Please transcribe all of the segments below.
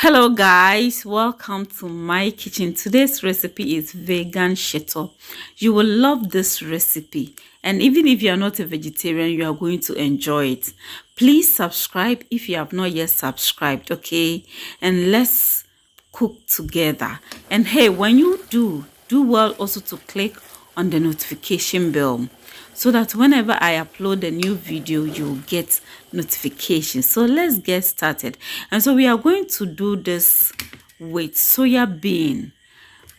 Hello guys, welcome to my kitchen. Today's recipe is vegan shito. You will love this recipe, and even if you are not a vegetarian, you are going to enjoy it. Please subscribe if you have not yet subscribed, okay? And let's cook together. And hey, when you do well also to click on the notification bell, so that whenever I upload a new video, you'll get notifications. So let's get started. And so we are going to do this with soya bean.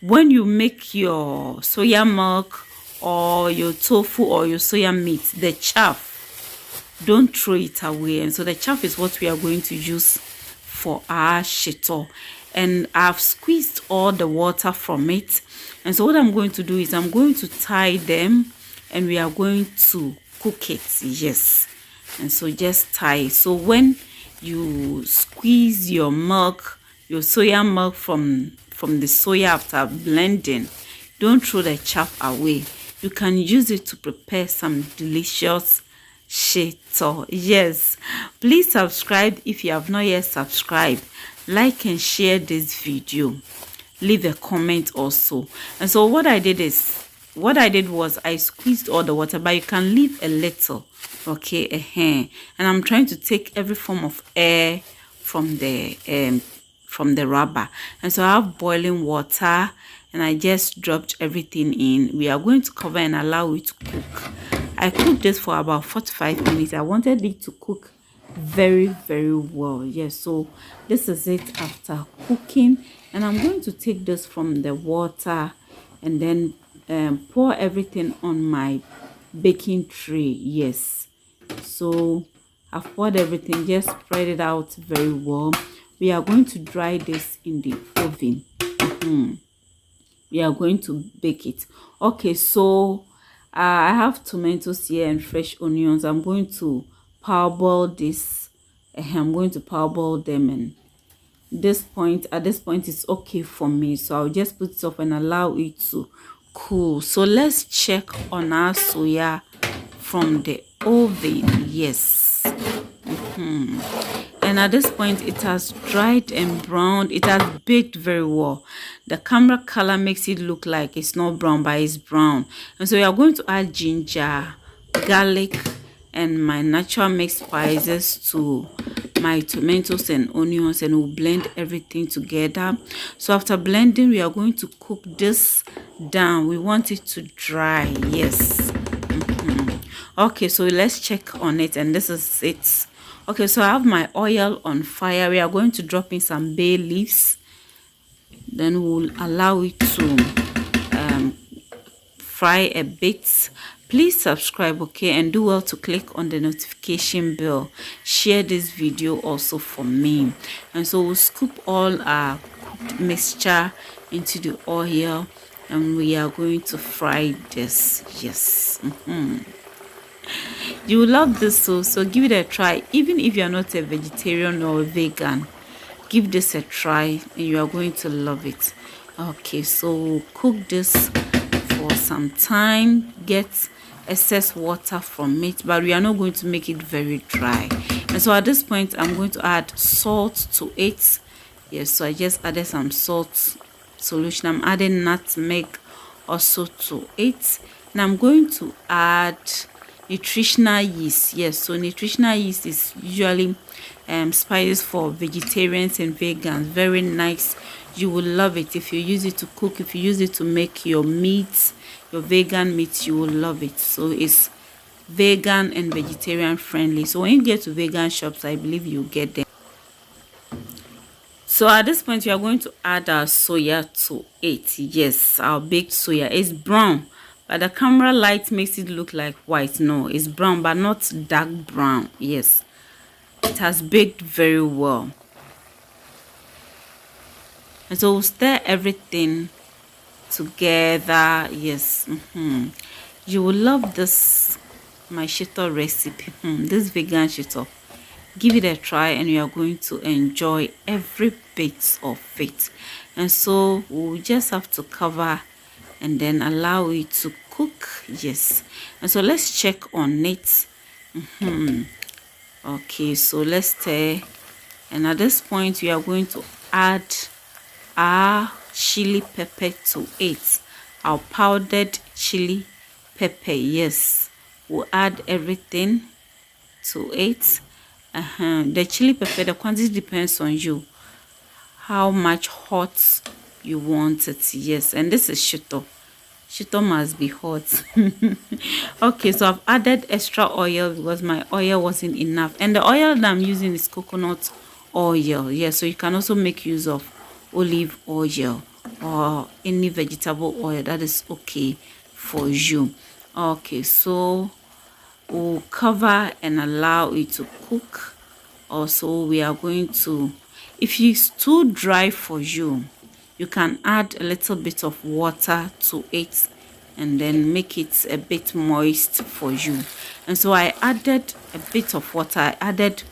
When you make your soya milk or your tofu or your soya meat, the chaff, don't throw it away. And so the chaff is what we are going to use for our shito. And I've squeezed all the water from it. And so what I'm going to do is I'm going to tie them, and we are going to cook it. Yes. And so just tie. So when you squeeze your milk, your soya milk from the soya after blending, don't throw the chaff away. You can use it to prepare some delicious shito. Yes. Please subscribe if you have not yet subscribed. Like and share this video. Leave a comment also. And so what I did was I squeezed all the water, but you can leave a little, okay? And I'm trying to take every form of air from the rubber. And so I have boiling water, and I just dropped everything in. We are going to cover and allow it to cook. I cooked this for about 45 minutes. I wanted it to cook very well. Yes, so this is it after cooking, and I'm going to take this from the water and then pour everything on my baking tray. Yes, so I've poured everything. Just spread it out very well. We are going to dry this in the oven. We are going to bake it. Okay, so I have tomatoes here and fresh onions. I'm going to parboil this. I'm going to parboil them, and at this point it's okay for me, so I'll just put it up and allow it to cool. So let's check on our soya from the oven. Yes. And at this point it has dried and browned. It has baked very well. The camera color makes it look like it's not brown, but it's brown. And so we are going to add ginger, garlic, and my natural mixed spices to my tomatoes and onions, and we'll blend everything together. So after blending, we are going to cook this down. We want it to dry. Yes. Okay, so let's check on it, and this is it. Okay, so I have my oil on fire. We are going to drop in some bay leaves, then we'll allow it to fry a bit. Please subscribe, okay, and do well to click on the notification bell. Share this video also for me. And so we'll scoop all our cooked mixture into the oil, and we are going to fry this. Yes. You will love this, so give it a try. Even if you are not a vegetarian or a vegan, give this a try and you are going to love it. Okay, so we'll cook this for some time, get excess water from it, but we are not going to make it very dry. And so at this point I'm going to add salt to it. Yes, so I just added some salt solution. I'm adding nutmeg also to it, and I'm going to add nutritional yeast. Yes, so nutritional yeast is usually spices for vegetarians and vegans. Very nice. You will love it if you use it to cook. If you use it to make your meats, your vegan meats, you will love it. So it's vegan and vegetarian friendly. So when you get to vegan shops, I believe you'll get them. So at this point we are going to add our soya to it. Yes, our baked soya is brown, but the camera light makes it look like white. No, it's brown, but not dark brown. Yes, it has baked very well. And so we'll stir everything together. Yes. You will love this, my shito recipe. This vegan shito. Give it a try and you are going to enjoy every bit of it. And so we'll just have to cover and then allow it to cook. Yes. And so let's check on it. Okay, so let's stir, and at this point we are going to add our chili pepper to it, our powdered chili pepper. Yes, we'll add everything to it. The chili pepper, the quantity depends on you, how much hot you want it. Yes, and this is Shito. Shito must be hot. Okay, so I've added extra oil because my oil wasn't enough, and the oil that I'm using is coconut oil. Yeah, so you can also make use of olive oil or any vegetable oil that is okay for you. Okay, so we'll cover and allow it to cook. Also, we are going to, if it's too dry for you, you can add a little bit of water to it and then make it a bit moist for you. And so I added a bit of water. I added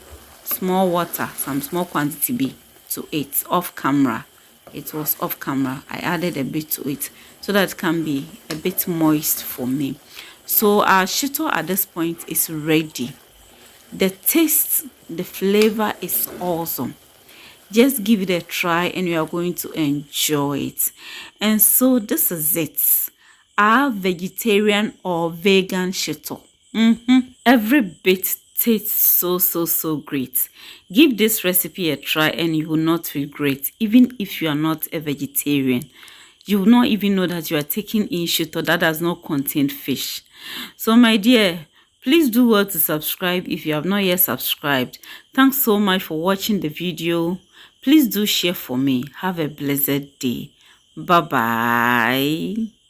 small water, some small quantity to it off camera. It was off camera. I added a bit to it so that it can be a bit moist for me. So our Shito at this point is ready. The taste, the flavor is awesome. Just give it a try and you are going to enjoy it. And so this is it, our vegetarian or vegan Shito. Every bit tastes so great. Give this recipe a try and you will not regret. Even if you are not a vegetarian, you will not even know that you are taking in Shito that does not contain fish. So my dear, please do well to subscribe if you have not yet subscribed. Thanks so much for watching the video. Please do share for me. Have a blessed day. Bye bye.